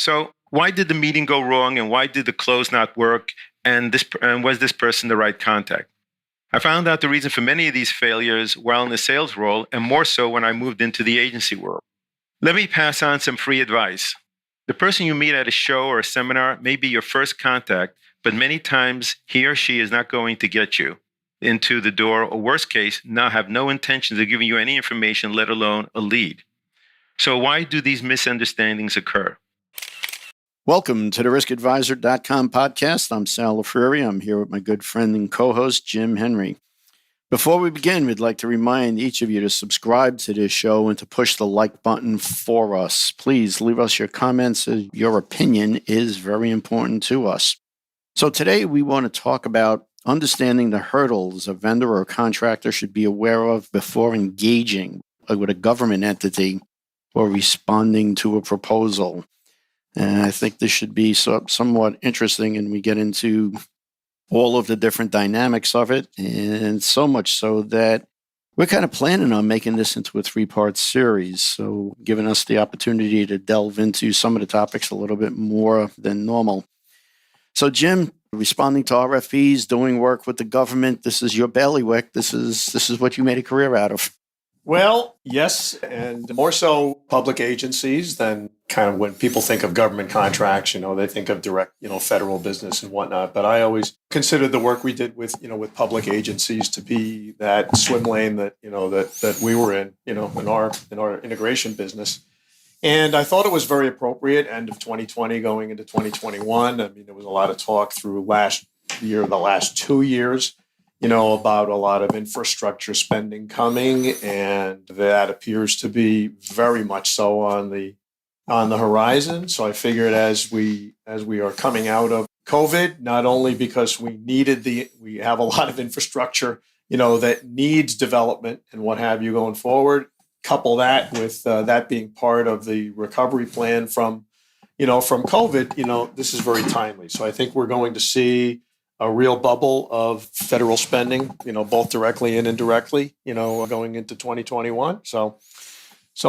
So why did the meeting go wrong and why did the close not work? And was this person the right contact? I found out the reason for many of these failures while in the sales role and more so when I moved into the agency world. Let me pass on some free advice. The person you meet at a show or a seminar may be your first contact, but many times he or she is not going to get you into the door, or worst case, now have no intentions of giving you any information, let alone a lead. So why do these misunderstandings occur? Welcome to the riskadvisor.com podcast. I'm Sal LaFreri. I'm here with my good friend and co-host, Jim Henry. Before we begin, we'd like to remind each of you to subscribe to this show and to push the like button for us. Please leave us your comments. Your opinion is very important to us. So today we want to talk about understanding the hurdles a vendor or contractor should be aware of before engaging with a government entity or responding to a proposal. And I think this should be somewhat interesting, and we get into all of the different dynamics of it, and so much so that we're kind of planning on making this into a 3-part series. So giving us the opportunity to delve into some of the topics a little bit more than normal. So Jim, responding to RFPs, doing work with the government, this is your bailiwick. This is what you made a career out of. Well, yes, and more so public agencies than kind of when people think of government contracts, they think of direct, federal business and whatnot. But I always considered the work we did with public agencies to be that swim lane that we were in, in our integration business. And I thought it was very appropriate, end of 2020 going into 2021. I mean, there was a lot of talk through the last 2 years, about a lot of infrastructure spending coming, and that appears to be very much so on the horizon. So I figured as we are coming out of COVID, not only because we have a lot of infrastructure, that needs development and what have you going forward, couple that with that being part of the recovery plan from COVID, this is very timely. So I think we're going to see a real bubble of federal spending, both directly and indirectly, going into 2021. So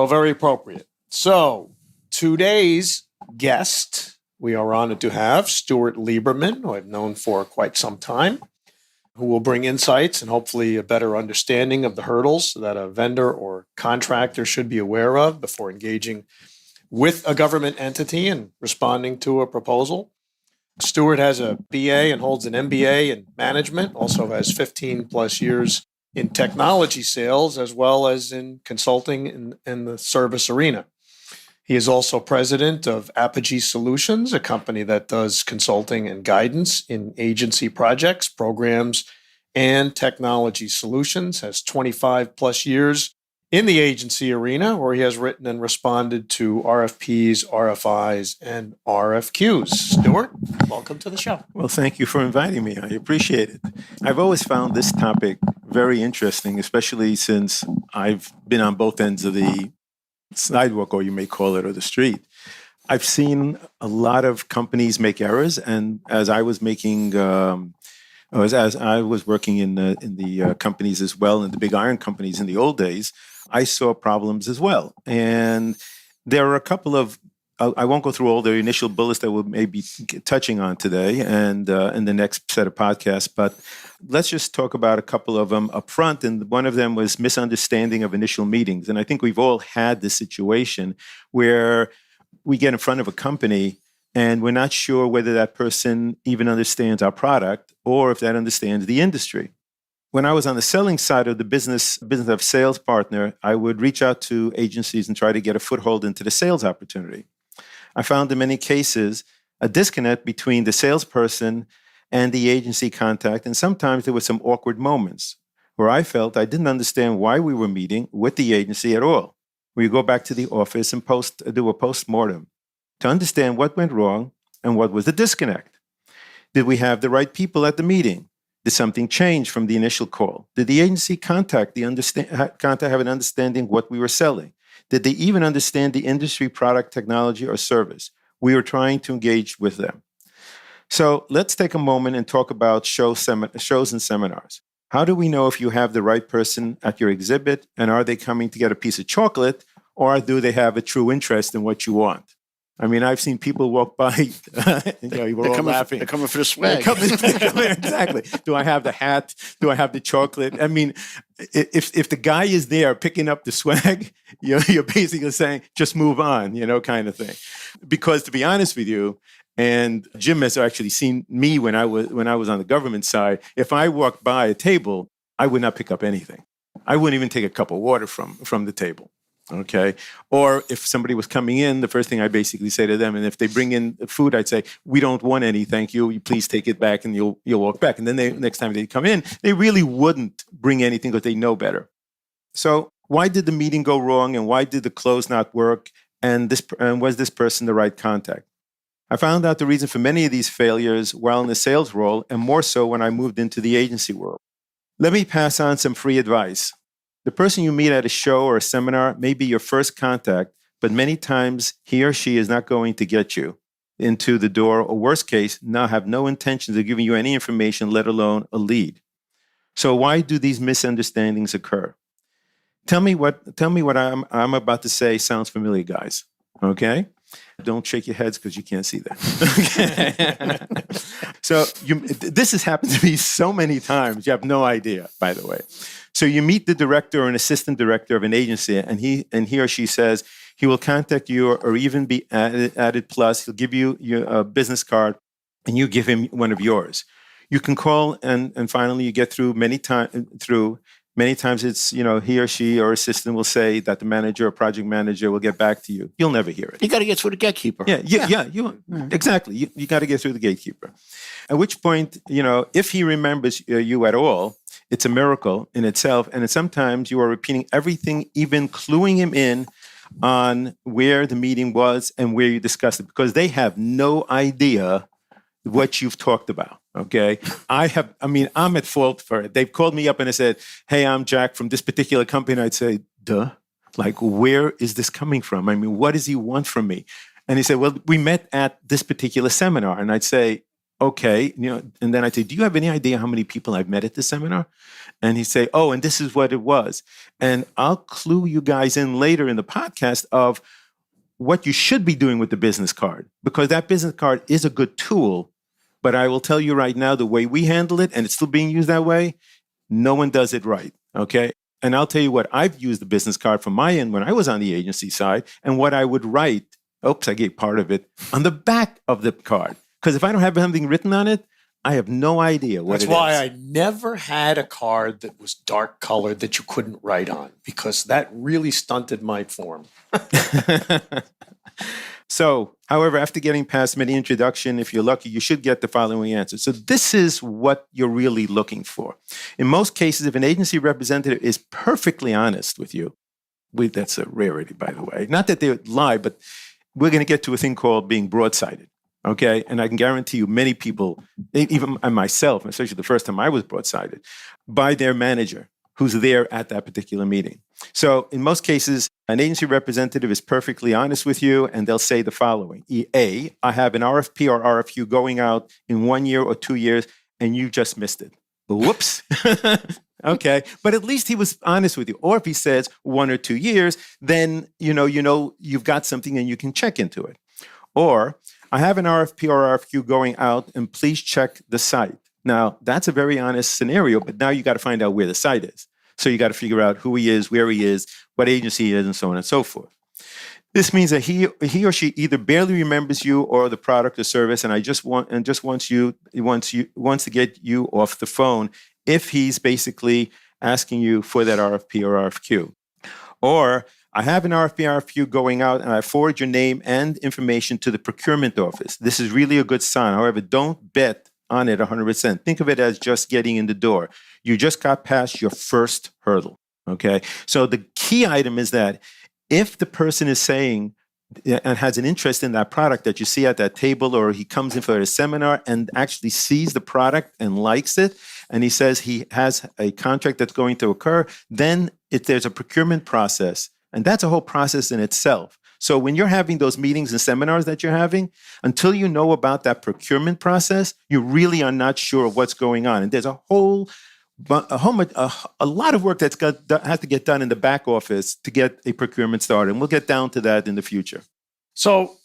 very appropriate. So today's guest, we are honored to have Stuart Lieberman, who I've known for quite some time, who will bring insights and hopefully a better understanding of the hurdles that a vendor or contractor should be aware of before engaging with a government entity and responding to a proposal. Stuart has a BA and holds an MBA in management, also has 15 plus years in technology sales, as well as in consulting in the service arena. He is also president of Apogee Solutions, a company that does consulting and guidance in agency projects, programs, and technology solutions, has 25 plus years in the agency arena, where he has written and responded to RFPs, RFIs, and RFQs. Stuart, welcome to the show. Well, thank you for inviting me. I appreciate it. I've always found this topic very interesting, especially since I've been on both ends of the sidewalk, or you may call it, or the street. I've seen a lot of companies make errors, and as I was working in the companies as well, in the big iron companies in the old days, I saw problems as well. And there are a couple of, I won't go through all the initial bullets that we'll maybe touching on today and in the next set of podcasts, but let's just talk about a couple of them up front. And one of them was misunderstanding of initial meetings. And I think we've all had this situation where we get in front of a company and we're not sure whether that person even understands our product or if that understands the industry. When I was on the selling side of the business of sales partner, I would reach out to agencies and try to get a foothold into the sales opportunity. I found in many cases a disconnect between the salesperson and the agency contact, and sometimes there were some awkward moments where I felt I didn't understand why we were meeting with the agency at all. We go back to the office and do a post-mortem to understand what went wrong and what was the disconnect. Did we have the right people at the meeting? Did something change from the initial call? Did the agency contact have an understanding what we were selling? Did they even understand the industry, product, technology, or service? We were trying to engage with them. So let's take a moment and talk about shows and seminars. How do we know if you have the right person at your exhibit, and are they coming to get a piece of chocolate, or do they have a true interest in what you want? I mean, I've seen people walk by, we're all laughing. They're coming for the swag. Exactly. Do I have the hat? Do I have the chocolate? I mean, if the guy is there picking up the swag, you're basically saying, just move on, kind of thing. Because to be honest with you, and Jim has actually seen me when I was on the government side, if I walked by a table, I would not pick up anything. I wouldn't even take a cup of water from the table. Okay. Or if somebody was coming in, the first thing I basically say to them, and if they bring in food, I'd say, we don't want any, thank you. You please take it back and you'll walk back. And then next time they come in, they really wouldn't bring anything because they know better. So why did the meeting go wrong and why did the close not work? And was this person the right contact? I found out the reason for many of these failures while in the sales role and more so when I moved into the agency world. Let me pass on some free advice. The person you meet at a show or a seminar may be your first contact, but many times he or she is not going to get you into the door, or worst case, now have no intentions of giving you any information, let alone a lead. So why do these misunderstandings occur? Tell me what I'm about to say sounds familiar, guys. Okay? Don't shake your heads because you can't see that. Okay? So this has happened to me so many times. You have no idea, by the way. So you meet the director or an assistant director of an agency, and he or she says he will contact you or even be added plus. He'll give you your business card, and you give him one of yours. You can call, and finally you get through many times. Many times it's, he or she or assistant will say that the manager or project manager will get back to you. You'll never hear it. You got to get through the gatekeeper. Exactly. You got to get through the gatekeeper. At which point, if he remembers you at all, it's a miracle in itself. And sometimes you are repeating everything, even cluing him in on where the meeting was and where you discussed it, because they have no idea what you've talked about. Okay. I'm at fault for it. They've called me up and they said, hey, I'm Jack from this particular company. And I'd say, duh, like, where is this coming from? I mean, what does he want from me? And he said, well, we met at this particular seminar. And I'd say, okay, and then I'd say, do you have any idea how many people I've met at this seminar? And he'd say, oh, and this is what it was. And I'll clue you guys in later in the podcast of what you should be doing with the business card, because that business card is a good tool. But I will tell you right now, the way we handle it, and it's still being used that way, no one does it right, okay? And I'll tell you what, I've used the business card from my end when I was on the agency side, and what I would write, I gave part of it, on the back of the card. Because if I don't have something written on it, I have no idea what it is. That's why I never had a card that was dark colored that you couldn't write on, because that really stunted my form. So, however, after getting past many introduction, if you're lucky, you should get the following answer. So this is what you're really looking for. In most cases, if an agency representative is perfectly honest with you, that's a rarity, by the way. Not that they would lie, but we're going to get to a thing called being broadsided. Okay. And I can guarantee you many people, even myself, especially the first time I was broadsided, by their manager who's there at that particular meeting. So in most cases, an agency representative is perfectly honest with you, and they'll say the following. A, I have an RFP or RFQ going out in 1 year or 2 years, and you just missed it. Whoops. Okay. But at least he was honest with you. Or if he says 1 or 2 years, then you've got something and you can check into it. Or I have an RFP or RFQ going out, and please check the site. Now, that's a very honest scenario, but now you got to find out where the site is. So you got to figure out who he is, where he is, what agency he is, and so on and so forth. This means that he or she either barely remembers you or the product or service, and wants to get you off the phone if he's basically asking you for that RFP or RFQ. Or I have an RFP, RFQ going out, and I forward your name and information to the procurement office. This is really a good sign. However, don't bet on it 100%. Think of it as just getting in the door. You just got past your first hurdle, okay? So the key item is that if the person is saying and has an interest in that product that you see at that table, or he comes in for a seminar and actually sees the product and likes it, and he says he has a contract that's going to occur, then there's a procurement process, and that's a whole process in itself. So when you're having those meetings and seminars that you're having, until you know about that procurement process, you really are not sure of what's going on. And there's a lot of work has to get done in the back office to get a procurement started. And we'll get down to that in the future. So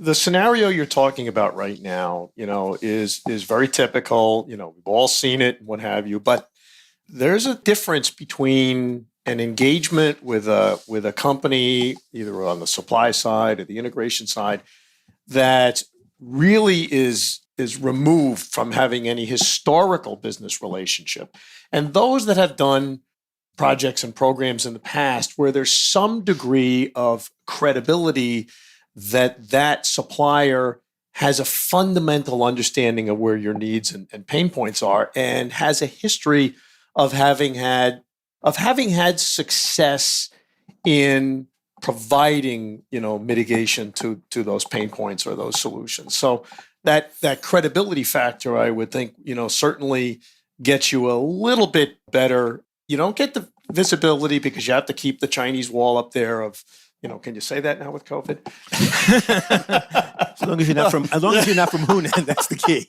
the scenario you're talking about right now, is very typical. We've all seen it and what have you, but there's a difference between an engagement with a company, either on the supply side or the integration side, that really is removed from having any historical business relationship. And those that have done projects and programs in the past where there's some degree of credibility that supplier has a fundamental understanding of where your needs and pain points are, and has a history of having had success in providing mitigation to those pain points or those solutions. So that credibility factor, I would think, certainly gets you a little bit better. You don't get the visibility because you have to keep the Chinese wall up there of, can you say that now with COVID? As long as you're not from Hunan, that's the key.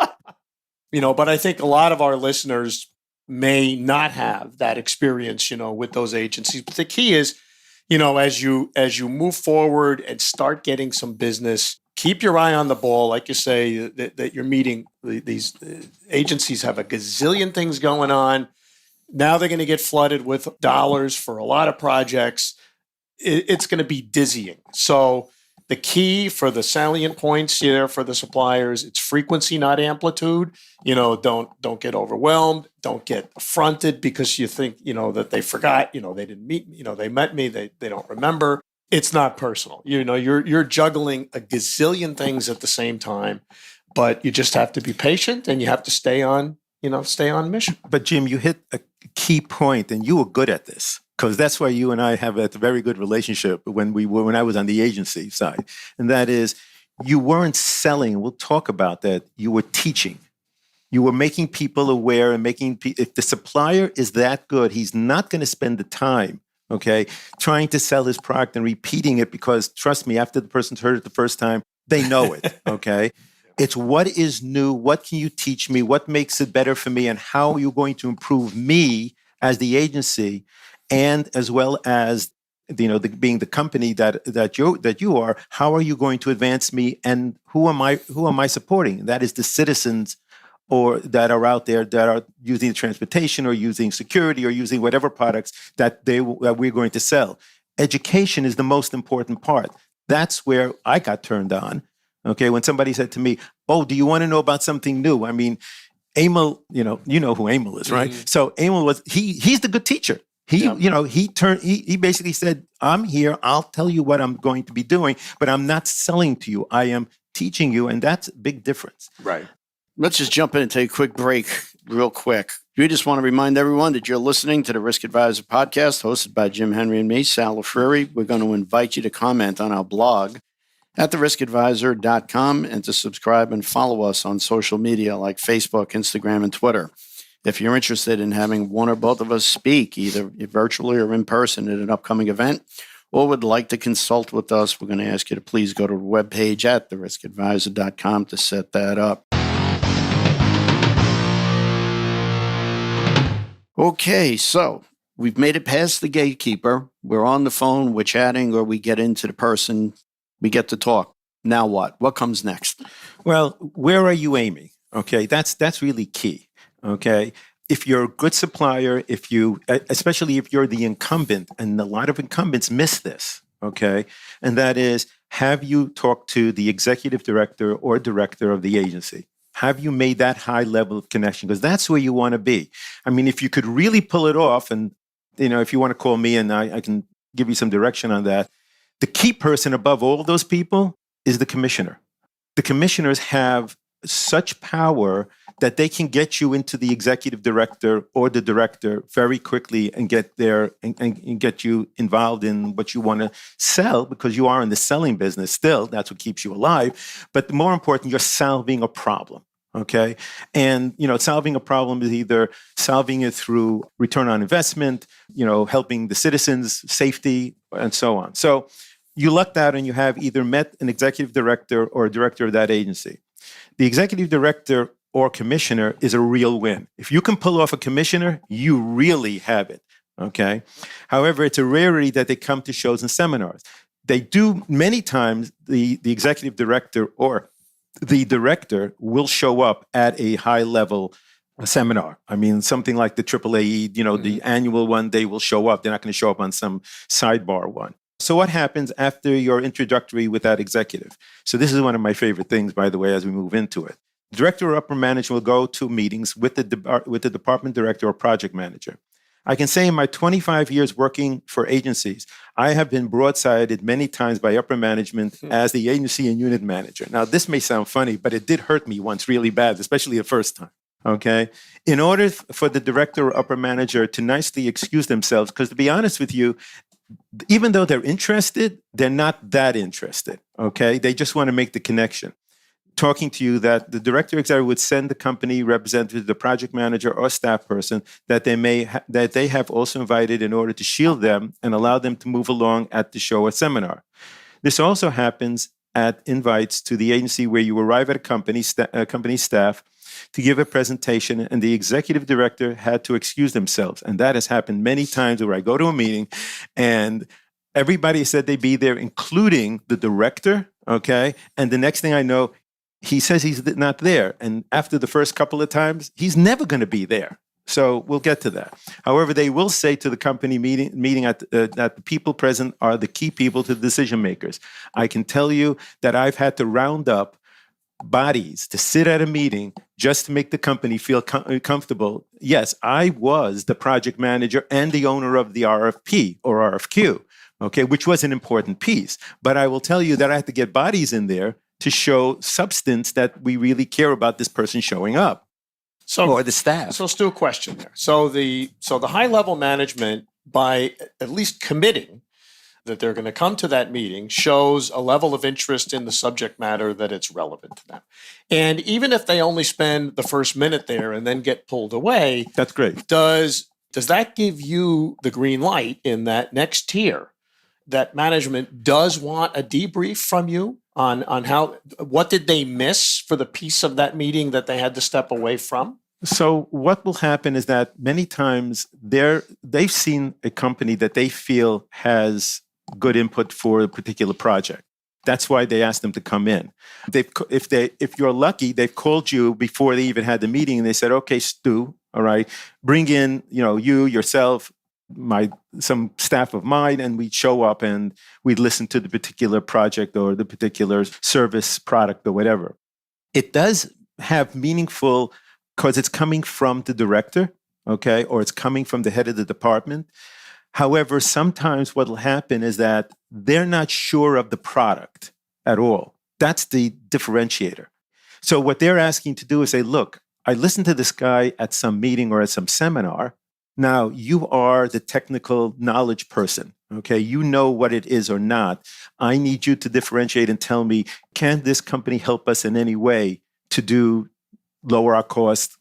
But I think a lot of our listeners may not have that experience, with those agencies. But the key is, as you move forward and start getting some business, keep your eye on the ball. Like you say, that you're meeting these agencies have a gazillion things going on. Now they're going to get flooded with dollars for a lot of projects. It's going to be dizzying. So the key for the salient points here for the suppliers, it's frequency, not amplitude. Don't get overwhelmed. Don't get affronted because you think, that they forgot, they didn't meet me, they met me, they don't remember. It's not personal. You're juggling a gazillion things at the same time, but you just have to be patient and you have to stay on mission. But Jim, you hit a key point, and you were good at this, because that's why you and I have a very good relationship when I was on the agency side. And that is, you weren't selling. We'll talk about that. You were teaching. You were making people aware and if the supplier is that good, he's not going to spend the time, okay, trying to sell his product and repeating it, because trust me, after the person's heard it the first time, they know it, okay? It's what is new, what can you teach me, what makes it better for me, and how are you going to improve me as the agency, and as well as being the company that you are. How are you going to advance me, and who am I supporting? That is the citizens or that are out there that are using transportation or using security or using whatever products that we're going to sell. Education is the most important part. That's where I got turned on. Okay, when somebody said to me, "Oh, do you want to know about something new?" I mean, Emil, you know who Emil is, right? Mm-hmm. So Emil he's the good teacher. He basically said, "I'm here. I'll tell you what I'm going to be doing, but I'm not selling to you. I am teaching you," and that's a big difference. Right. Let's just jump in and take a quick break real quick. We just want to remind everyone that you're listening to the Risk Advisor podcast hosted by Jim Henry and me, Sal Lafreri. We're going to invite you to comment on our blog at theriskadvisor.com and to subscribe and follow us on social media like Facebook, Instagram, and Twitter. If you're interested in having one or both of us speak, either virtually or in person at an upcoming event, or would like to consult with us, we're going to ask you to please go to the webpage at theriskadvisor.com to set that up. Okay, so we've made it past the gatekeeper. We're on the phone, we're chatting, or we get into the person, we get to talk. Now what? What comes next? Well, where are you aiming? Okay, that's really key. Okay, if you're a good supplier, especially if you're the incumbent, and a lot of incumbents miss this. Okay, and that is, have you talked to the executive director or director of the agency? Have you made that high level of connection? Because that's where you want to be. I mean, if you could really pull it off, and if you want to call me and I can give you some direction on that. The key person above all those people is the commissioner. The commissioners have such power that they can get you into the executive director or the director very quickly and get there and get you involved in what you want to sell, because you are in the selling business still. That's what keeps you alive. But more important, you're solving a problem. Okay. And, solving a problem is either solving it through return on investment, helping the citizens, safety, and so on. So you lucked out and you have either met an executive director or a director of that agency. The executive director or commissioner is a real win. If you can pull off a commissioner, you really have it. Okay. However, it's a rarity that they come to shows and seminars. they do many times, the executive director or the director will show up at a high level seminar. I mean, something like the AAAE, the annual one, they will show up. They're not going to show up on some sidebar one. So what happens after your introductory with that executive? So this is one of my favorite things, by the way, as we move into it. Director or upper management will go to meetings with the department director or project manager. I can say in my 25 years working for agencies, I have been broadsided many times by upper management as the agency and unit manager. Now, this may sound funny, but it did hurt me once really bad, especially the first time. Okay. In order for the director or upper manager to nicely excuse themselves, because to be honest with you, even though they're interested, they're not that interested. Okay. They just want to make the connection. Talking to you that the director executive would send the company representative, the project manager or staff person that they have also invited in order to shield them and allow them to move along at the show or seminar. This also happens at invites to the agency where you arrive at a company staff to give a presentation and the executive director had to excuse themselves. And that has happened many times where I go to a meeting and everybody said they'd be there, including the director, okay? And the next thing I know, he says he's not there. And after the first couple of times, he's never going to be there. So we'll get to that. However, they will say to the company meeting that the people present are the key people to the decision makers. I can tell you that I've had to round up bodies to sit at a meeting just to make the company feel comfortable. Yes, I was the project manager and the owner of the RFP or RFQ, okay, which was an important piece. But I will tell you that I had to get bodies in there to show substance that we really care about this person showing up, or the staff. So let's do a question there. So the high level management, by at least committing that they're going to come to that meeting, shows a level of interest in the subject matter that it's relevant to them. And even if they only spend the first minute there and then get pulled away, that's great. Does that give you the green light in that next tier that management does want a debrief from you on what did they miss for the piece of that meeting that they had to step away from? So what will happen is that many times they've seen a company that they feel has good input for a particular project. That's why they asked them to come in. If you're lucky, they've called you before they even had the meeting and they said, okay, Stu, all right, bring in, yourself, some staff of mine, and we'd show up and we'd listen to the particular project or the particular service product or whatever. It does have meaningful because it's coming from the director, okay, or it's coming from the head of the department. However, sometimes what will happen is that they're not sure of the product at all. That's the differentiator. So what they're asking to do is say, look, I listened to this guy at some meeting or at some seminar. Now, you are the technical knowledge person, okay? You know what it is or not. I need you to differentiate and tell me, can this company help us in any way to lower our costs,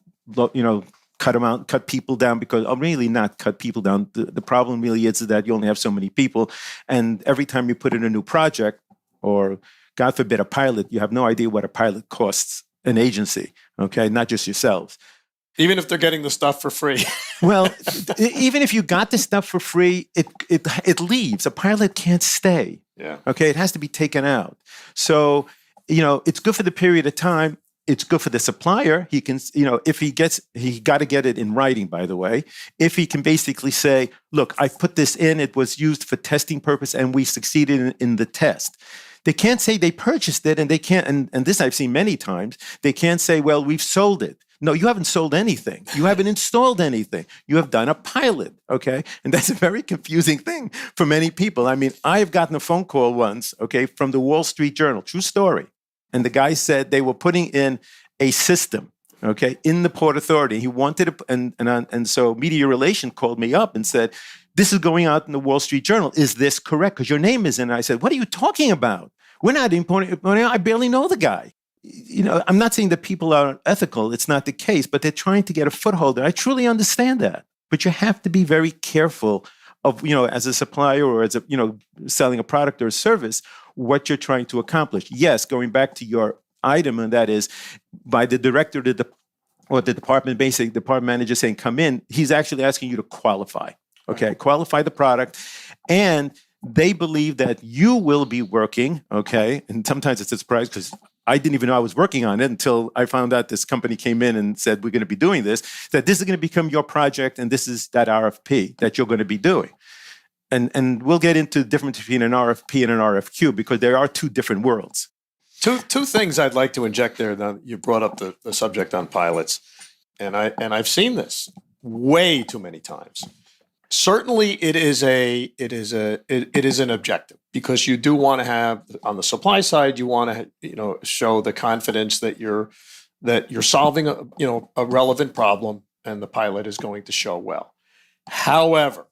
cut people down? Because I'll really not cut people down. The problem really is that you only have so many people. And every time you put in a new project or, God forbid, a pilot, you have no idea what a pilot costs an agency, okay? Not just yourselves. Even if they're getting the stuff for free. Well, even if you got the stuff for free, it leaves. A pilot can't stay. Yeah. Okay, it has to be taken out. So, it's good for the period of time. It's good for the supplier. He can, if he got to get it in writing, by the way. If he can basically say, look, I put this in, it was used for testing purpose and we succeeded in the test. They can't say they purchased it and they can't, and this I've seen many times, they can't say, well, we've sold it. No, you haven't sold anything. You haven't installed anything. You have done a pilot, okay? And that's a very confusing thing for many people. I mean, I have gotten a phone call once, okay, from the Wall Street Journal, true story. And the guy said they were putting in a system, okay, in the Port Authority. He wanted to, and so Media Relations called me up and said, this is going out in the Wall Street Journal. Is this correct? Because your name is in it. I said, what are you talking about? We're not importing. I barely know the guy. I'm not saying that people are unethical. It's not the case, but they're trying to get a foothold. I truly understand that. But you have to be very careful of, as a supplier or as selling a product or a service, what you're trying to accomplish. Yes, going back to your item, and that is by the director or the department, basically department manager saying, come in, he's actually asking you to qualify. Okay, qualify the product. And they believe that you will be working, okay? And sometimes it's a surprise because I didn't even know I was working on it until I found out this company came in and said, we're going to be doing this, that this is going to become your project and this is that RFP that you're going to be doing. And we'll get into the difference between an RFP and an RFQ because there are two different worlds. Two things I'd like to inject there. Now, you brought up the subject on pilots, and I've seen this way too many times. Certainly, it is an objective because you do want to have on the supply side. You want to show the confidence that you're solving a relevant problem, and the pilot is going to show well. However,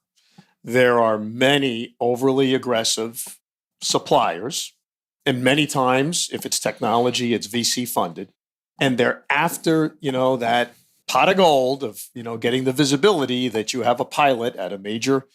there are many overly aggressive suppliers, and many times, if it's technology, it's VC funded, and they're after that pot of gold of getting the visibility that you have a pilot at a major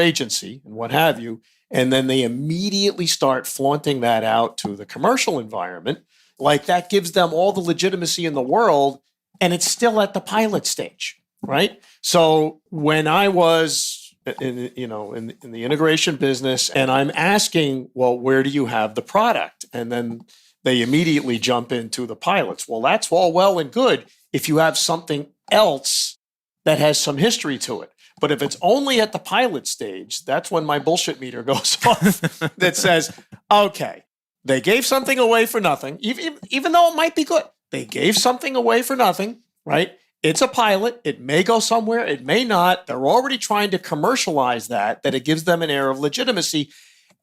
agency and what have you, and then they immediately start flaunting that out to the commercial environment, like that gives them all the legitimacy in the world, and it's still at the pilot stage, right? So when I was in the integration business, and I'm asking, well, where do you have the product? And then they immediately jump into the pilots. Well, that's all well and good if you have something else that has some history to it. But if it's only at the pilot stage, that's when my bullshit meter goes off that says, okay, they gave something away for nothing, even though it might be good. They gave something away for nothing, right? It's a pilot. It may go somewhere. It may not. They're already trying to commercialize that it gives them an air of legitimacy.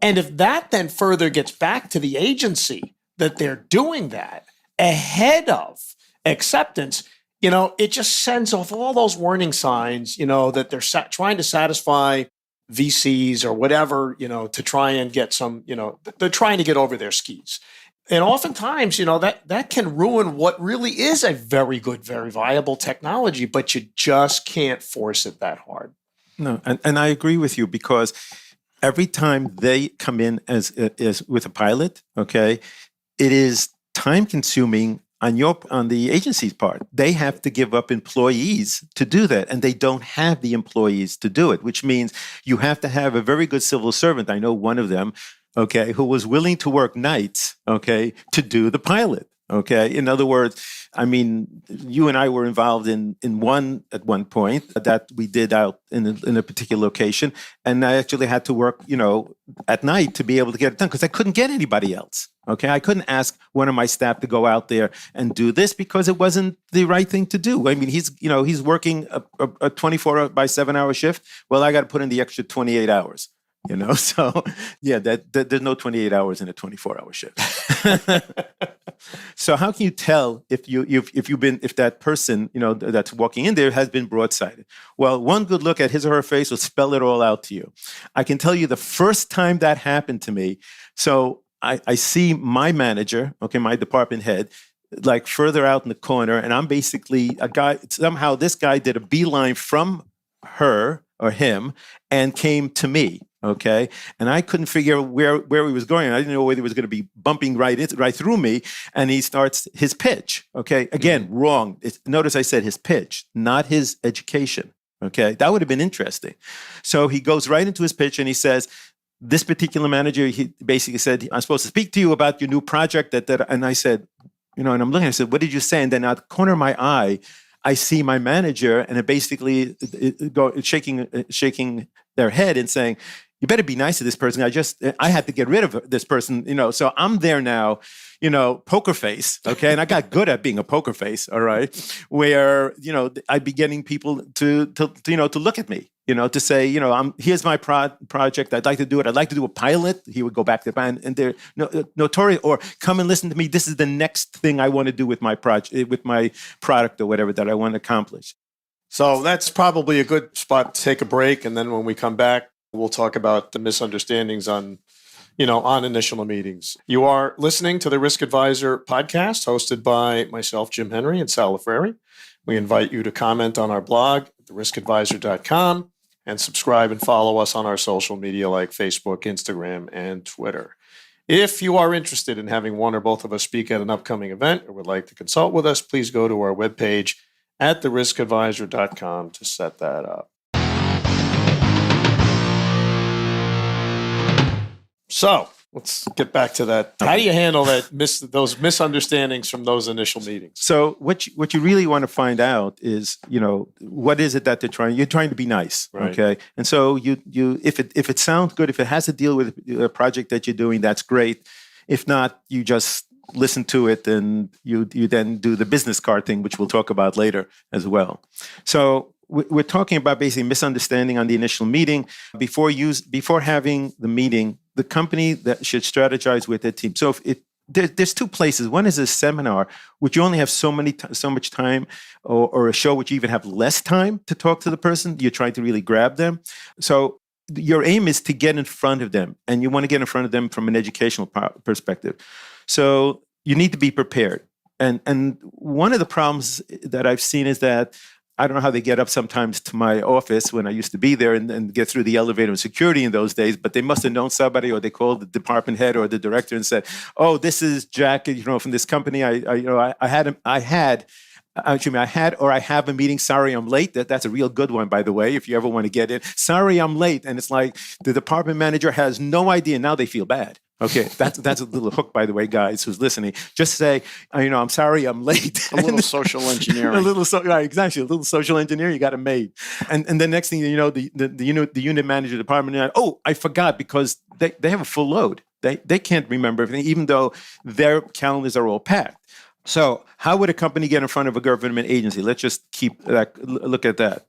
And if that then further gets back to the agency that they're doing that ahead of acceptance, it just sends off all those warning signs, that they're trying to satisfy VCs or whatever, to try and get some, they're trying to get over their skis. And oftentimes, that can ruin what really is a very good, very viable technology, but you just can't force it that hard. No, and I agree with you because every time they come in as with a pilot, okay, it is time consuming on the agency's part. They have to give up employees to do that, and they don't have the employees to do it, which means you have to have a very good civil servant. I know one of them, okay, who was willing to work nights, okay, to do the pilot, okay? In other words, I mean, you and I were involved in one at one point that we did out in a particular location, and I actually had to work, at night to be able to get it done because I couldn't get anybody else, okay? I couldn't ask one of my staff to go out there and do this because it wasn't the right thing to do. I mean, he's working a 24 by 7 hour shift. Well, I got to put in the extra 28 hours. So yeah, that there's no 28 hours in a 24-hour shift. So how can you tell if that person, that's walking in there has been broadsided? Well, one good look at his or her face will spell it all out to you. I can tell you the first time that happened to me. So I see my manager, okay, my department head, like further out in the corner, and I'm basically a guy. Somehow this guy did a beeline from her or him and came to me. Okay, and I couldn't figure out where he was going. I didn't know whether he was going to be bumping right through me. And he starts his pitch. Okay, again, wrong. Notice I said his pitch, not his education. Okay, that would have been interesting. So he goes right into his pitch and he says, "This particular manager," he basically said, "I'm supposed to speak to you about your new project." And I said, and I'm looking. I said, "What did you say?" And then out the corner of my eye, I see my manager, and it basically shaking their head and saying, "You better be nice to this person. I had to get rid of this person, So I'm there now, poker face, okay? And I got good at being a poker face, all right? Where I'd be getting people to look at me, to say, here's my project. I'd like to do it. I'd like to do a pilot. He would go back to the band, and they're notorious. Or come and listen to me. This is the next thing I want to do with my project, with my product or whatever that I want to accomplish." So that's probably a good spot to take a break, and then when we come back, we'll talk about the misunderstandings on initial meetings. You are listening to the Risk Advisor podcast hosted by myself, Jim Henry, and Sal Lafreri. We invite you to comment on our blog at theriskadvisor.com and subscribe and follow us on our social media like Facebook, Instagram, and Twitter. If you are interested in having one or both of us speak at an upcoming event or would like to consult with us, please go to our webpage at theriskadvisor.com to set that up. So let's get back to that. How do you handle those misunderstandings from those initial meetings? So what you really want to find out is, what is it that you're trying to be nice, Right. okay? And so you if it sounds good, if it has to deal with a project that you're doing, that's great. If not, you just listen to it and you then do the business card thing, which we'll talk about later as well. So we're talking about basically misunderstanding on the initial meeting. Before having the meeting, the company that should strategize with their team. So there's two places. One is a seminar, which you only have so much time, or a show which you even have less time to talk to the person. You're trying to really grab them. So your aim is to get in front of them, and you want to get in front of them from an educational perspective. So you need to be prepared. And one of the problems that I've seen is that I don't know how they get up sometimes to my office when I used to be there and get through the elevator and security in those days, but they must have known somebody, or they called the department head or the director and said, "Oh, this is Jack, from this company. I have a meeting. Sorry, I'm late." That's a real good one, by the way, if you ever want to get in. Sorry, I'm late. And it's like the department manager has no idea. Now they feel bad. Okay, that's a little hook, by the way, guys who's listening. Just say, I'm sorry, I'm late. A little social engineering. Exactly, a little social engineering. You got it made, and the next thing you know, the unit manager, department, I forgot, because they have a full load. They can't remember everything, even though their calendars are all packed. So how would a company get in front of a government agency? Let's just look at that.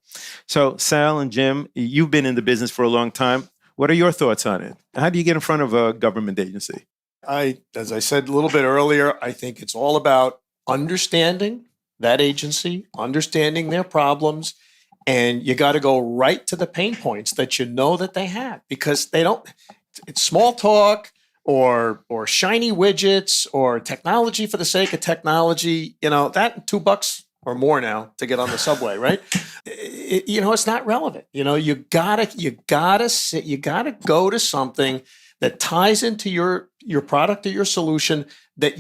So Sal and Jim, you've been in the business for a long time. What are your thoughts on it? How do you get in front of a government agency? As I said a little bit earlier, I think it's all about understanding that agency, understanding their problems, and you got to go right to the pain points that that they have, because it's small talk or shiny widgets or technology for the sake of technology. That $2 or more now to get on the subway, right? It's not relevant. You gotta go to something that ties into your product or your solution that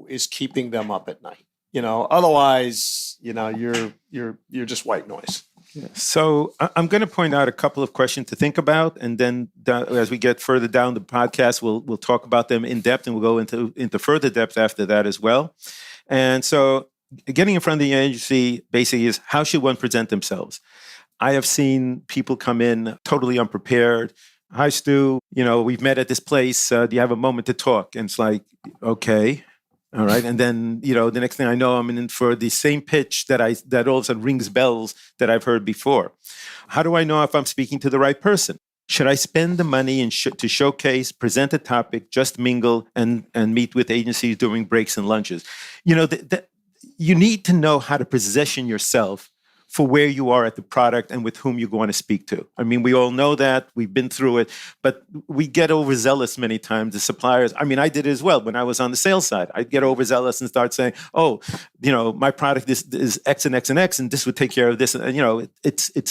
is keeping them up at night. Otherwise, you're just white noise. So I'm going to point out a couple of questions to think about, and then as we get further down the podcast, we'll talk about them in depth, and we'll go into further depth after that as well. And so getting in front of the agency basically is, how should one present themselves? I have seen people come in totally unprepared. "Hi, Stu, we've met at this place. Do you have a moment to talk?" And it's like, okay. All right. And then, the next thing I know, I'm in for the same pitch that all of a sudden rings bells that I've heard before. How do I know if I'm speaking to the right person? Should I spend the money to showcase, present a topic, just mingle, and meet with agencies during breaks and lunches? You need to know how to position yourself for where you are at the product and with whom you want to speak to. I mean, we all know that. We've been through it, but we get overzealous many times. The suppliers, I did it as well when I was on the sales side. I'd get overzealous and start saying, "Oh, my product is X and X and X, and this would take care of this." And,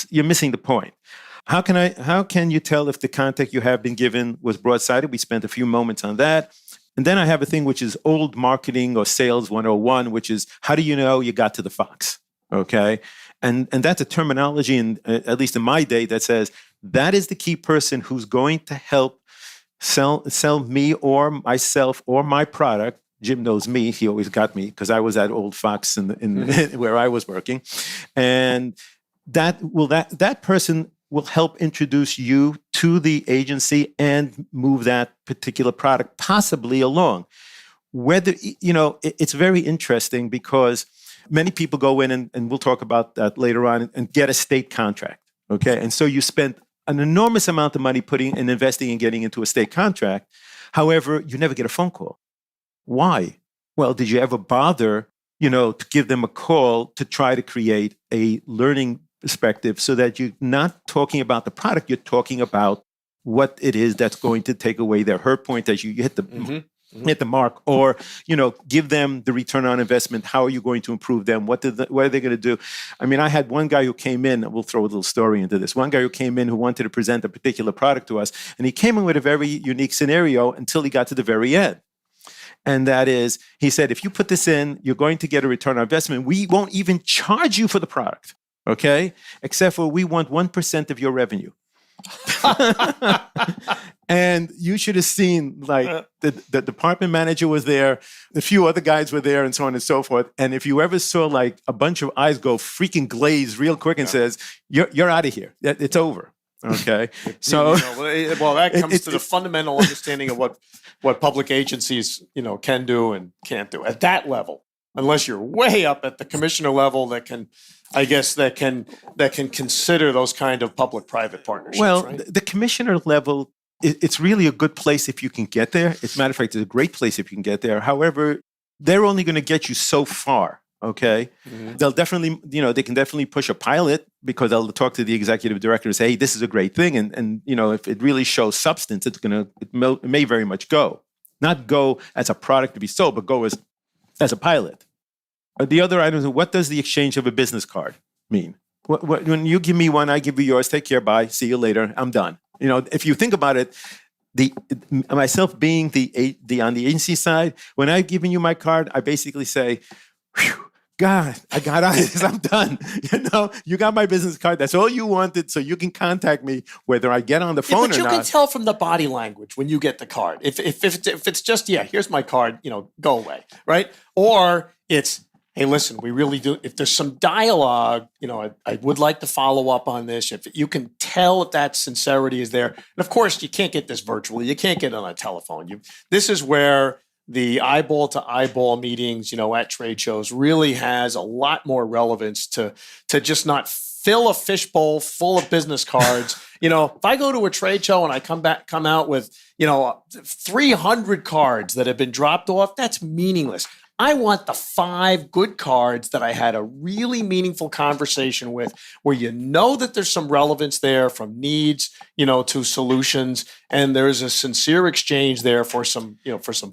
you're missing the point. How can you tell if the contact you have been given was broad-sided? We spent a few moments on that. And then I have a thing which is old marketing or sales 101, which is, how do you know you got to the fox? Okay. And that's a terminology, at least in my day, that says that is the key person who's going to help sell me or myself or my product. Jim knows me. He always got me because I was that old fox in where I was working. And that person will help introduce you to the agency and move that particular product possibly along. Whether, it's very interesting because many people go in, and we'll talk about that later on, and get a state contract, okay? And so you spend an enormous amount of money putting and investing and getting into a state contract. However, you never get a phone call. Why? Well, did you ever bother, to give them a call to try to create a learning perspective so that you're not talking about the product, you're talking about what it is that's going to take away their hurt point as you hit the mark, or give them the return on investment. How are you going to improve them? What are they going to do? I had one guy who came in, we'll throw a little story into this, one guy who came in who wanted to present a particular product to us, and he came in with a very unique scenario until he got to the very end. And that is, he said, if you put this in, you're going to get a return on investment. We won't even charge you for the product, okay? Except for we want 1% of your revenue. And you should have seen, like, the department manager was there, a few other guys were there, and so on and so forth. And if you ever saw like a bunch of eyes go freaking glaze real quick and says, "You're out of here. It's over." Okay, so well, that comes to the fundamental understanding of what public agencies can do and can't do at that level. Unless you're way up at the commissioner level, that can consider those kind of public-private partnerships. Well, right? the commissioner level, it's really a good place if you can get there. As a matter of fact, it's a great place if you can get there. However, they're only going to get you so far. Okay, they'll definitely, they can definitely push a pilot because they'll talk to the executive director and say, "Hey, this is a great thing," and if it really shows substance, it may very much go, not go as a product to be sold, but go as a pilot. The other item is, what does the exchange of a business card mean? When you give me one, I give you yours. Take care. Bye. See you later. I'm done. If you think about it, myself being on the agency side, when I've given you my card, I basically say, "Whew, God, I got out of this. I'm done. You got my business card. That's all you wanted, so you can contact me whether I get on the phone but or you not." can tell from the body language when you get the card. If it's just, here's my card, go away, right? Or it's, "Hey, listen, we really do. If there's some dialogue, I would like to follow up on this." If you can tell if that sincerity is there, and of course, you can't get this virtually. You can't get it on a telephone. This is where the eyeball to eyeball meetings, at trade shows really has a lot more relevance to just not fill a fishbowl full of business cards. If I go to a trade show and I come out with, 300 cards that have been dropped off, that's meaningless. I want the 5 good cards that I had a really meaningful conversation with, where that there's some relevance there from needs, to solutions, and there's a sincere exchange there for some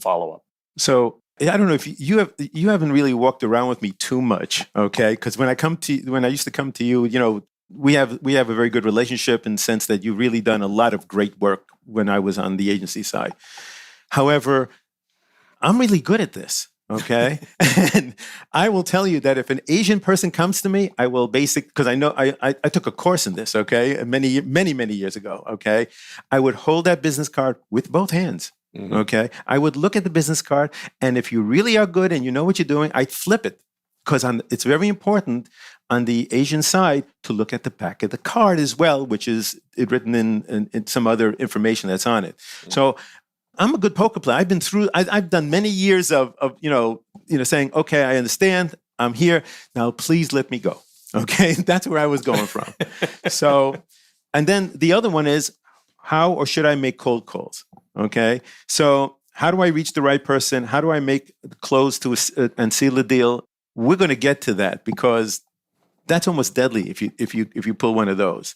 follow-up. So I don't know if you haven't really walked around with me too much, okay? Because when I used to come to you, we have a very good relationship in the sense that you've really done a lot of great work when I was on the agency side. However, I'm really good at this. Okay. And I will tell you that if an Asian person comes to me, I will because I know I took a course in this, okay, many, many, many years ago, okay. I would hold that business card with both hands, okay. I would look at the business card, and if you really are good and you know what you're doing, I'd flip it, because it's very important on the Asian side to look at the back of the card as well, which is written in some other information that's on it. So I'm a good poker player. I've done many years of saying, "Okay, I understand. I'm here. Now please let me go." Okay. That's where I was going from. So, and then the other one is, how or should I make cold calls? Okay. So how do I reach the right person? How do I make close and seal the deal? We're going to get to that, because that's almost deadly if you pull one of those.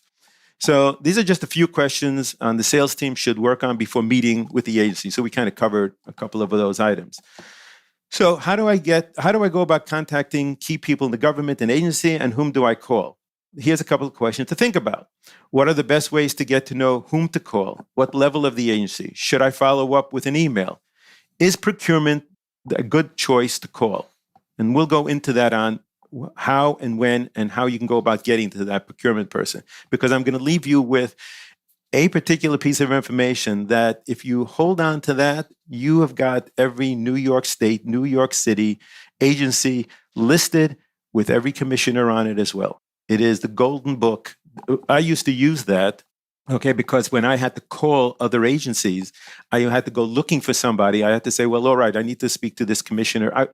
So these are just a few questions the sales team should work on before meeting with the agency. So we kind of covered a couple of those items. So how do I go about contacting key people in the government and agency, and whom do I call? Here's a couple of questions to think about. What are the best ways to get to know whom to call? What level of the agency? Should I follow up with an email? Is procurement a good choice to call? And we'll go into that on how and when and how you can go about getting to that procurement person, because I'm going to leave you with a particular piece of information that if you hold on to that, you have got every New York State, New York City agency listed with every commissioner on it as well. It is the golden book. I used to use that, okay, because when I had to call other agencies, I had to go looking for somebody. I had to say, well, all right, I need to speak to this commissioner.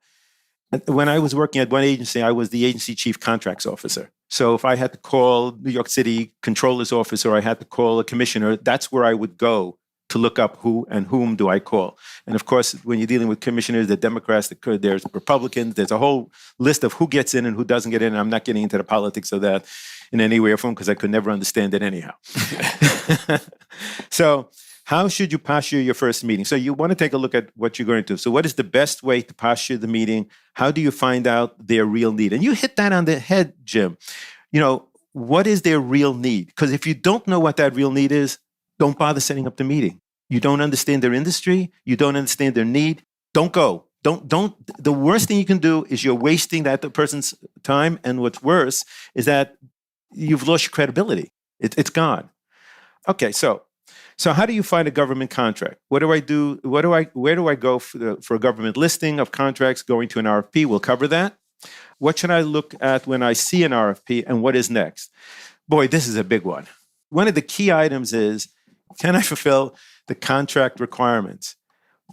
When I was working at one agency, I was the agency chief contracts officer. So if I had to call New York City controller's office, or I had to call a commissioner, that's where I would go to look up who and whom do I call. And of course, when you're dealing with commissioners, the Democrats, there's Republicans, there's a whole list of who gets in and who doesn't get in. And I'm not getting into the politics of that in any way or form, because I could never understand it anyhow. So how should you posture your first meeting? So you want to take a look at what you're going to do. So what is the best way to posture the meeting? How do you find out their real need? And you hit that on the head, Jim. What is their real need? Because if you don't know what that real need is, don't bother setting up the meeting. You don't understand their industry. You don't understand their need. Don't go. Don't. The worst thing you can do is you're wasting that person's time. And what's worse is that you've lost your credibility. It's gone. Okay, so how do you find a government contract? What do I do? Where do I go for a government listing of contracts going to an RFP? We'll cover that. What should I look at when I see an RFP, and what is next? Boy, this is a big one. One of the key items is, can I fulfill the contract requirements?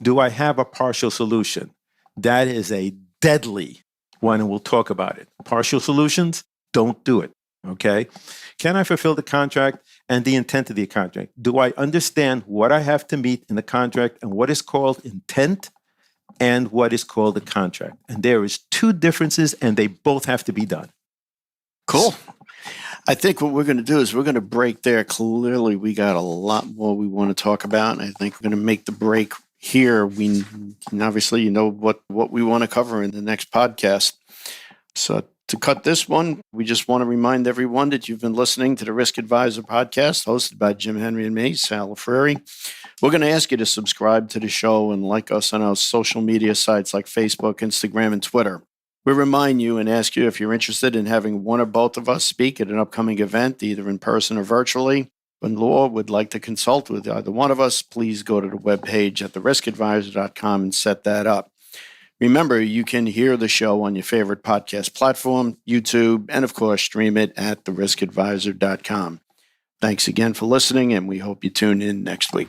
Do I have a partial solution? That is a deadly one, and we'll talk about it. Partial solutions, don't do it, okay? Can I fulfill the contract and the intent of the contract? Do I understand what I have to meet in the contract and what is called intent and what is called a contract? And there is two differences, and they both have to be done. Cool. I think what we're going to do is we're going to break there. Clearly, we got a lot more we want to talk about. I think we're going to make the break here. Obviously, you know what we want to cover in the next podcast. So to cut this one, we just want to remind everyone that you've been listening to the Risk Advisor podcast hosted by Jim Henry and me, Sal Lafreri. We're going to ask you to subscribe to the show and like us on our social media sites like Facebook, Instagram, and Twitter. We remind you and ask you if you're interested in having one or both of us speak at an upcoming event, either in person or virtually. When Law would like to consult with either one of us, please go to the webpage at theriskadvisor.com and set that up. Remember, you can hear the show on your favorite podcast platform, YouTube, and of course, stream it at theriskadvisor.com. Thanks again for listening, and we hope you tune in next week.